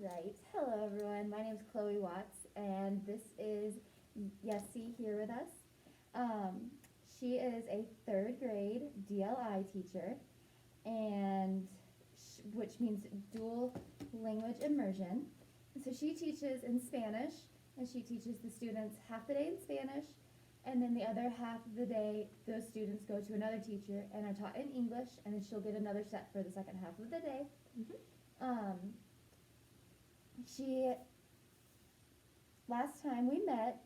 Right. Hello, everyone. My name is Chloe Watts, and this is Yessie here with us. Um, she is a third grade DLI teacher, and which means dual language immersion. So she teaches in Spanish, and she teaches the students half the day in Spanish, and then the other half of the day, those students go to another teacher and are taught in English, and then she'll get another set for the second half of the day. Um, she Last time we met,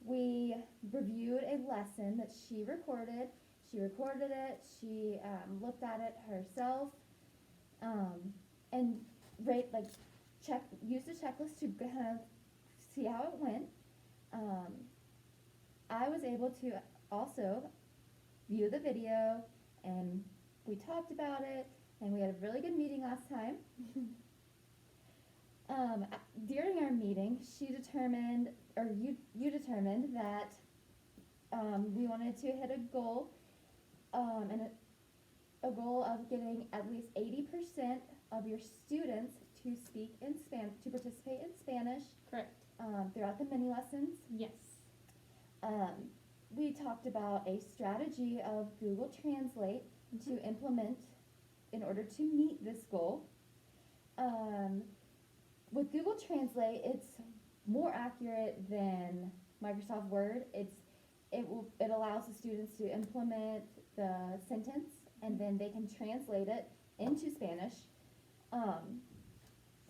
we reviewed a lesson that she recorded. She recorded it, she looked at it herself, and rate, like, used a checklist to kind of see how it went. I was able to also view the video, and we talked about it, and we had a really good meeting last time. During our meeting, she determined, or you determined that we wanted to hit a goal, and a goal of getting at least 80% of your students to speak in to participate in Spanish. Correct. Throughout the mini lessons. Yes. We talked about a strategy of Google Translate to implement in order to meet this goal. With Google Translate, it's more accurate than Microsoft Word. It allows the students to implement the sentence, and then they can translate it into Spanish.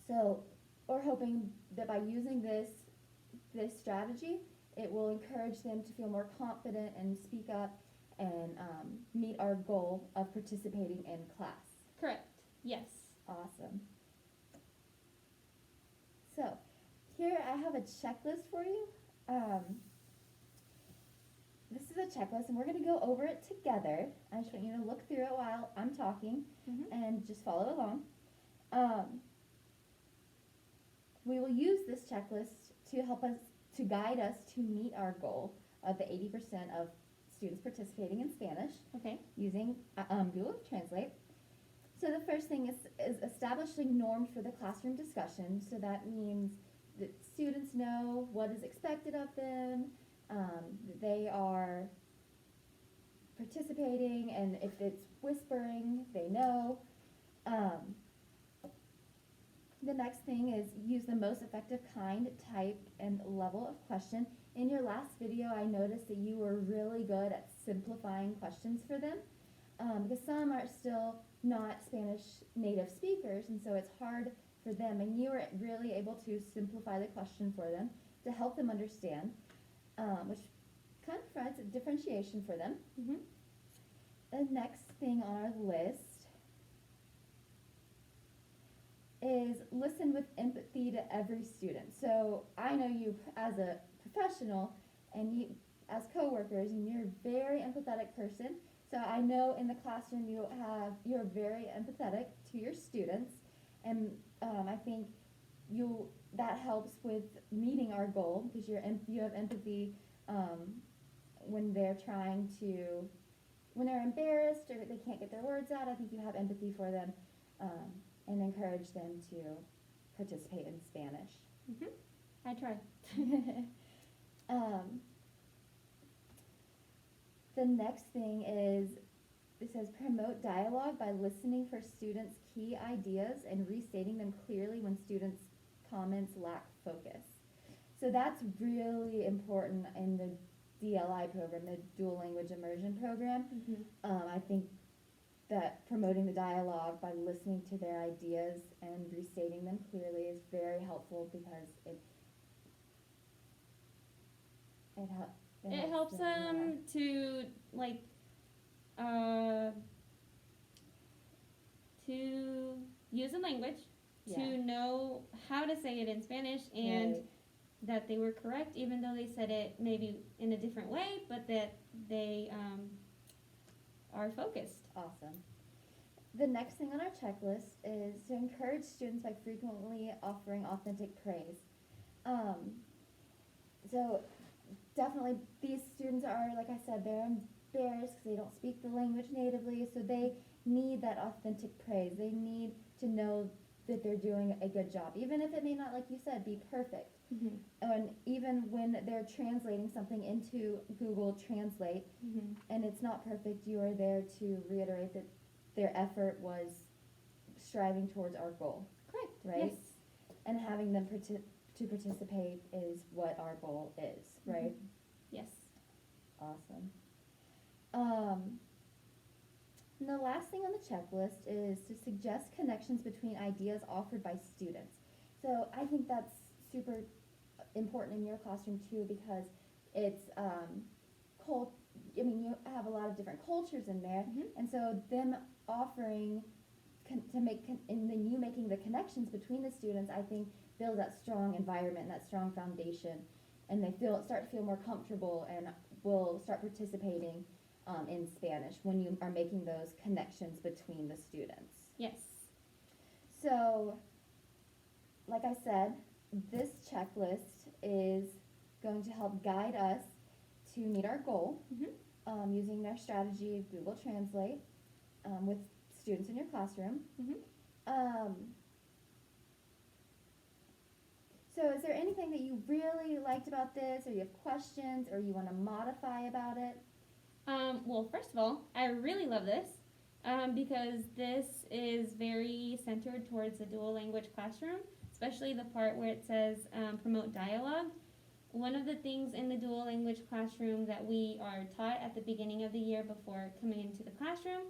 So we're hoping that by using this strategy, it will encourage them to feel more confident and speak up and meet our goal of participating in class. Correct. Yes. Awesome. So, here I have a checklist for you. This is a checklist, and we're going to go over it together. I just want you to look through it while I'm talking and just follow along. We will use this checklist to help us, to guide us to meet our goal of the 80% of students participating in Spanish. Okay. Using Google Translate. So the first thing is establishing norms for the classroom discussion. So that means that students know what is expected of them, that they are participating, and if it's whispering, they know. The next thing is use the most effective kind, type, and level of question. In your last video, I noticed that you were really good at simplifying questions for them, because some are still not Spanish native speakers, and so it's hard for them, and you were really able to simplify the question for them to help them understand, which kind of provides a differentiation for them. The next thing on our list is listen with empathy to every student. So I know you as a professional and you as co-workers, and you're a very empathetic person. So I know in the classroom you're very empathetic to your students, and I think that helps with meeting our goal, because you have empathy when they're when they're embarrassed or they can't get their words out. I think you have empathy for them and encourage them to participate in Spanish. I try. The next thing is, it says promote dialogue by listening for students' key ideas and restating them clearly when students' comments lack focus. So that's really important in the DLI program, the Dual Language Immersion program. I think that promoting the dialogue by listening to their ideas and restating them clearly is very helpful, because It helps them to to use the language, to know how to say it in Spanish, and that they were correct, even though they said it maybe in a different way, but that they are focused. Awesome. The next thing on our checklist is to encourage students by frequently offering authentic praise. So definitely these students are, like I said, they're embarrassed because they don't speak the language natively, so they need that authentic praise. They need to know that they're doing a good job, even if it may not, like you said, be perfect. Mm-hmm. And even when they're translating something into Google Translate Mm-hmm. and it's not perfect, you are there to reiterate that their effort was striving towards our goal, Correct. right? Yes. And having them to participate is what our goal is, right? Yes. Awesome. And the last thing on the checklist is to suggest connections between ideas offered by students. So I think that's super important in your classroom too, because it's you have a lot of different cultures in there, Mhm. and so them offering and then you making the connections between the students, I think build that strong environment, that strong foundation, and they start to feel more comfortable and will start participating in Spanish when you are making those connections between the students. Yes. So, like I said, this checklist is going to help guide us to meet our goal Mhm. using their strategy of Google Translate with students in your classroom. Mhm. So is there anything that you really liked about this, or you have questions, or you want to modify about it? Well, first of all, I really love this because this is very centered towards the dual language classroom, especially the part where it says promote dialogue. One of the things in the dual language classroom that we are taught at the beginning of the year before coming into the classroom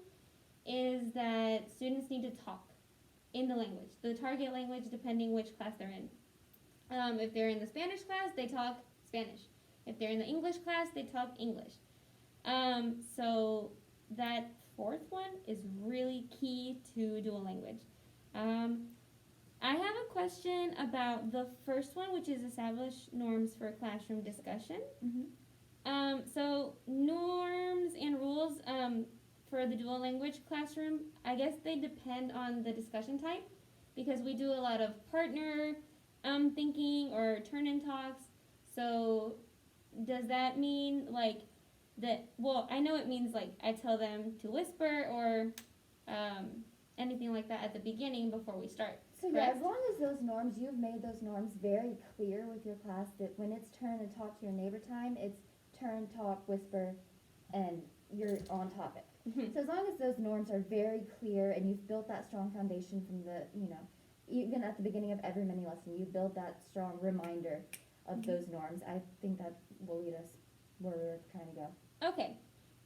is that students need to talk in the language, the target language, depending which class they're in. If they're in the Spanish class, they talk Spanish. If they're in the English class, they talk English. So that fourth one is really key to dual language. I have a question about the first one, which is establish norms for classroom discussion. Mm-hmm. So norms and rules for the dual language classroom, I guess they depend on the discussion type because we do a lot of partner thinking or turn-in talks. So does that mean like that? Well, I know it means like I tell them to whisper or anything like that at the beginning before we start. So yeah, as long as those norms, you've made those norms very clear with your class that when it's turn and talk to your neighbor time, it's turn, talk, whisper, and you're on topic. Mm-hmm. So as long as those norms are very clear and you've built that strong foundation from even at the beginning of every mini lesson, you build that strong reminder of Mm-hmm. those norms. I think that will lead us where we're trying to go. Okay.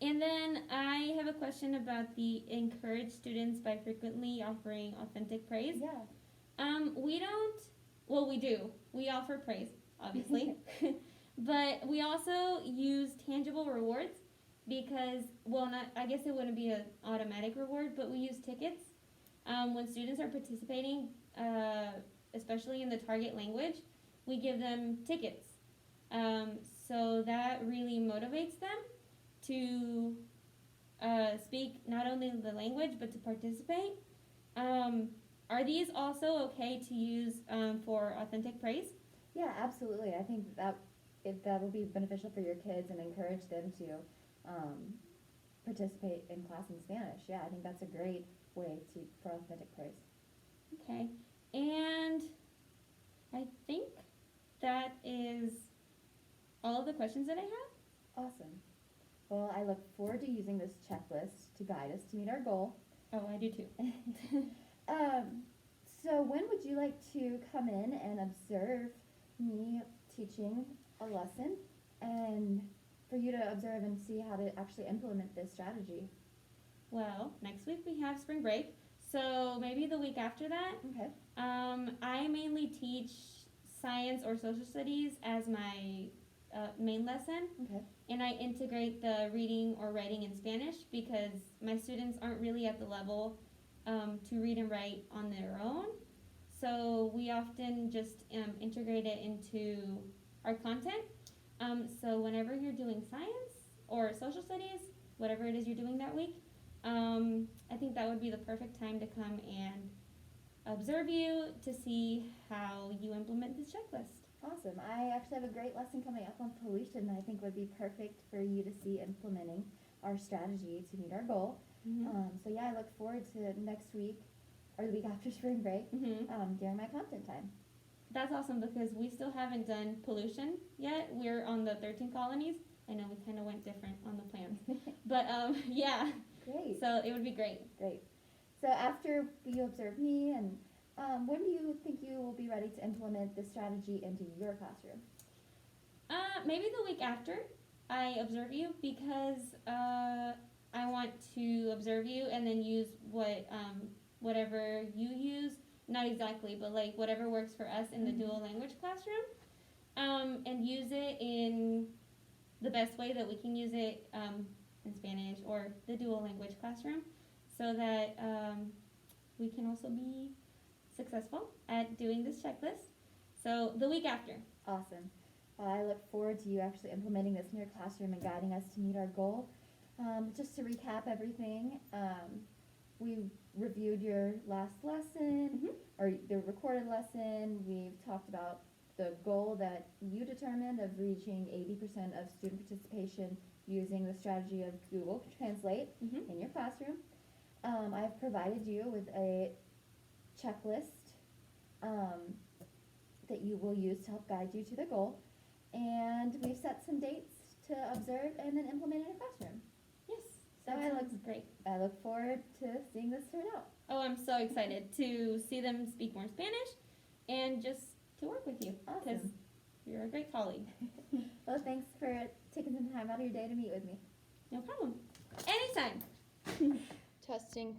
And then I have a question about the encourage students by frequently offering authentic praise. Yeah. We don't, well, we do. We offer praise, obviously. But we also use tangible rewards because, I guess it wouldn't be an automatic reward, but we use tickets. When students are participating, especially in the target language, we give them tickets. So that really motivates them to speak not only the language but to participate. Are these also okay to use for authentic praise? Yeah, absolutely. I think that will be beneficial for your kids and encourage them to participate in class in Spanish. Yeah, I think that's a great way for authentic praise. Okay, and I think that is all of the questions that I have. Awesome. Well, I look forward to using this checklist to guide us to meet our goal. Oh, I do too. So when would you like to come in and observe me teaching a lesson and for you to observe and see how to actually implement this strategy? Well, next week we have spring break, so maybe the week after that. Okay. I mainly teach science or social studies as my main lesson. Okay. And I integrate the reading or writing in Spanish because my students aren't really at the level to read and write on their own. So we often just integrate it into our content. So whenever you're doing science or social studies, whatever it is you're doing that week, I think that would be the perfect time to come and observe you to see how you implement this checklist. Awesome. I actually have a great lesson coming up on pollution that I think would be perfect for you to see implementing our strategy to meet our goal. Mm-hmm. So yeah, I look forward to next week, or the week after spring break, Mm-hmm. during my content time. That's awesome because we still haven't done pollution yet. We're on the 13 colonies. I know we kind of went different on the plans, but yeah. Great. So it would be great. Great. So after you observe me, and when do you think you will be ready to implement this strategy into your classroom? Maybe the week after I observe you because I want to observe you and then use whatever you use. Not exactly, but like whatever works for us in the dual language classroom, and use it in the best way that we can use it in Spanish or the dual language classroom, so that we can also be successful at doing this checklist. So the week after. Awesome. Well, I look forward to you actually implementing this in your classroom and guiding us to meet our goal. Just to recap everything, we reviewed your last lesson, or the recorded lesson. We've talked about the goal that you determined of reaching 80% of student participation using the strategy of Google Translate in your classroom. I've provided you with a checklist that you will use to help guide you to the goal. And we've set some dates to observe and then implement in your classroom. Yes. So That sounds great. I look forward to seeing this turn out. Oh, I'm so excited to see them speak more Spanish and just to work with you because Awesome. you're a great colleague. Well, thanks for taking some time out of your day to meet with me. No problem. Anytime. Testing,